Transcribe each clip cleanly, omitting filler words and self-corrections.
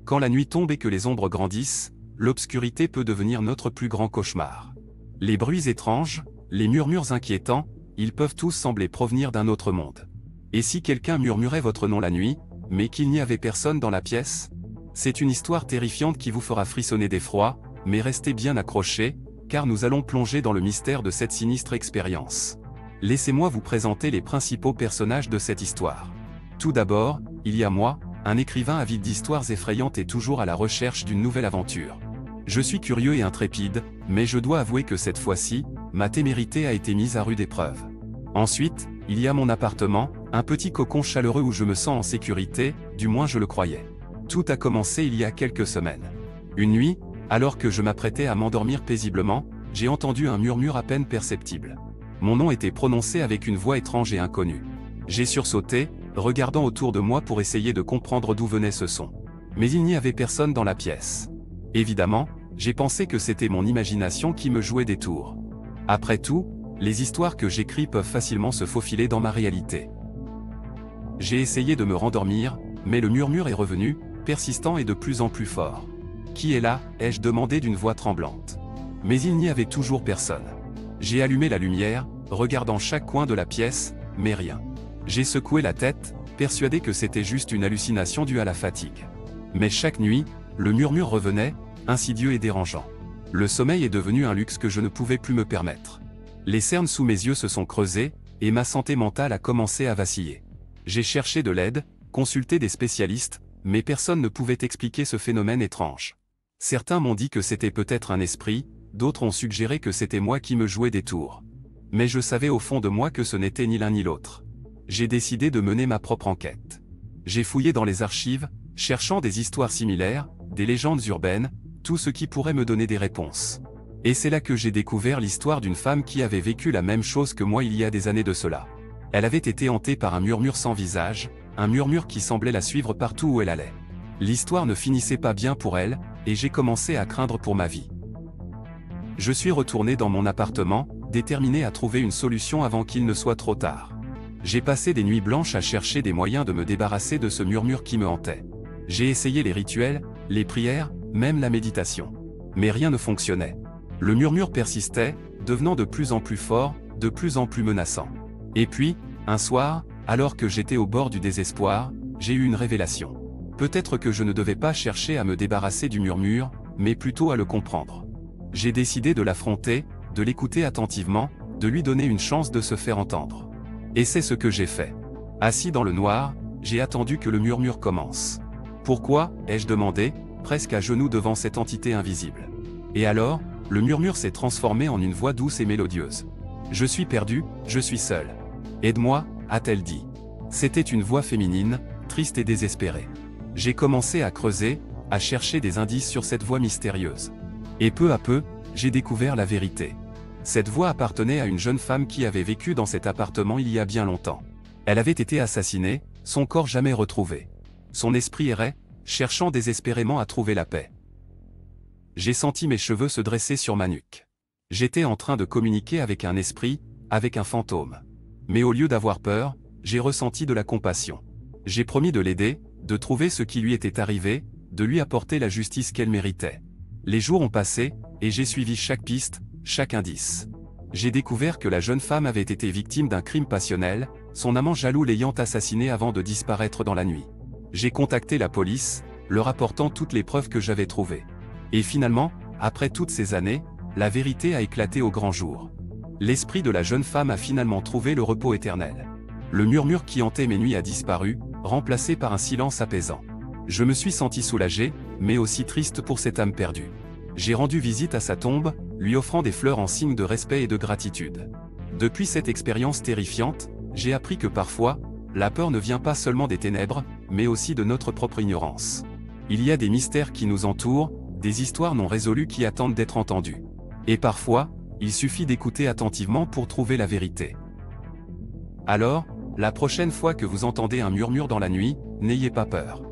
Quand la nuit tombe et que les ombres grandissent, l'obscurité peut devenir notre plus grand cauchemar. Les bruits étranges, les murmures inquiétants, ils peuvent tous sembler provenir d'un autre monde. Et si quelqu'un murmurait votre nom la nuit, mais qu'il n'y avait personne dans la pièce? C'est une histoire terrifiante qui vous fera frissonner d'effroi, mais restez bien accrochés, car nous allons plonger dans le mystère de cette sinistre expérience. Laissez-moi vous présenter les principaux personnages de cette histoire. Tout d'abord, il y a moi, un écrivain avide d'histoires effrayantes et toujours à la recherche d'une nouvelle aventure. Je suis curieux et intrépide, mais je dois avouer que cette fois-ci, ma témérité a été mise à rude épreuve. Ensuite, il y a mon appartement, un petit cocon chaleureux où je me sens en sécurité, du moins je le croyais. Tout a commencé il y a quelques semaines. Une nuit, alors que je m'apprêtais à m'endormir paisiblement, j'ai entendu un murmure à peine perceptible. Mon nom était prononcé avec une voix étrange et inconnue. J'ai sursauté, regardant autour de moi pour essayer de comprendre d'où venait ce son. Mais il n'y avait personne dans la pièce. Évidemment, j'ai pensé que c'était mon imagination qui me jouait des tours. Après tout, les histoires que j'écris peuvent facilement se faufiler dans ma réalité. J'ai essayé de me rendormir, mais le murmure est revenu, persistant et de plus en plus fort. « Qui est là ?» ai-je demandé d'une voix tremblante. Mais il n'y avait toujours personne. J'ai allumé la lumière, regardant chaque coin de la pièce, mais rien. J'ai secoué la tête, persuadé que c'était juste une hallucination due à la fatigue. Mais chaque nuit, le murmure revenait, insidieux et dérangeant. Le sommeil est devenu un luxe que je ne pouvais plus me permettre. Les cernes sous mes yeux se sont creusées, et ma santé mentale a commencé à vaciller. J'ai cherché de l'aide, consulté des spécialistes, mais personne ne pouvait expliquer ce phénomène étrange. Certains m'ont dit que c'était peut-être un esprit, d'autres ont suggéré que c'était moi qui me jouais des tours. Mais je savais au fond de moi que ce n'était ni l'un ni l'autre. J'ai décidé de mener ma propre enquête. J'ai fouillé dans les archives, cherchant des histoires similaires, des légendes urbaines, tout ce qui pourrait me donner des réponses. Et c'est là que j'ai découvert l'histoire d'une femme qui avait vécu la même chose que moi il y a des années de cela. Elle avait été hantée par un murmure sans visage, un murmure qui semblait la suivre partout où elle allait. L'histoire ne finissait pas bien pour elle, et j'ai commencé à craindre pour ma vie. Je suis retourné dans mon appartement, déterminé à trouver une solution avant qu'il ne soit trop tard. J'ai passé des nuits blanches à chercher des moyens de me débarrasser de ce murmure qui me hantait. J'ai essayé les rituels, les prières, même la méditation. Mais rien ne fonctionnait. Le murmure persistait, devenant de plus en plus fort, de plus en plus menaçant. Et puis, un soir, alors que j'étais au bord du désespoir, j'ai eu une révélation. Peut-être que je ne devais pas chercher à me débarrasser du murmure, mais plutôt à le comprendre. J'ai décidé de l'affronter, de l'écouter attentivement, de lui donner une chance de se faire entendre. Et c'est ce que j'ai fait. Assis dans le noir, j'ai attendu que le murmure commence. Pourquoi, ai-je demandé, presque à genoux devant cette entité invisible. Et alors, le murmure s'est transformé en une voix douce et mélodieuse. « Je suis perdu, je suis seul. Aide-moi » a-t-elle dit. C'était une voix féminine, triste et désespérée. J'ai commencé à creuser, à chercher des indices sur cette voix mystérieuse. Et peu à peu, j'ai découvert la vérité. Cette voix appartenait à une jeune femme qui avait vécu dans cet appartement il y a bien longtemps. Elle avait été assassinée, son corps jamais retrouvé. Son esprit errait, cherchant désespérément à trouver la paix. J'ai senti mes cheveux se dresser sur ma nuque. J'étais en train de communiquer avec un esprit, avec un fantôme. Mais au lieu d'avoir peur, j'ai ressenti de la compassion. J'ai promis de l'aider, de trouver ce qui lui était arrivé, de lui apporter la justice qu'elle méritait. Les jours ont passé, et j'ai suivi chaque piste, chaque indice. J'ai découvert que la jeune femme avait été victime d'un crime passionnel, son amant jaloux l'ayant assassinée avant de disparaître dans la nuit. J'ai contacté la police, leur apportant toutes les preuves que j'avais trouvées. Et finalement, après toutes ces années, la vérité a éclaté au grand jour. L'esprit de la jeune femme a finalement trouvé le repos éternel. Le murmure qui hantait mes nuits a disparu, remplacé par un silence apaisant. Je me suis senti soulagé, mais aussi triste pour cette âme perdue. J'ai rendu visite à sa tombe, lui offrant des fleurs en signe de respect et de gratitude. Depuis cette expérience terrifiante, j'ai appris que parfois, la peur ne vient pas seulement des ténèbres, mais aussi de notre propre ignorance. Il y a des mystères qui nous entourent, des histoires non résolues qui attendent d'être entendues. Et parfois, il suffit d'écouter attentivement pour trouver la vérité. Alors, la prochaine fois que vous entendez un murmure dans la nuit, n'ayez pas peur.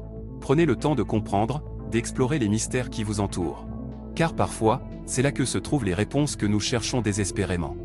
Prenez le temps de comprendre, d'explorer les mystères qui vous entourent. Car parfois, c'est là que se trouvent les réponses que nous cherchons désespérément.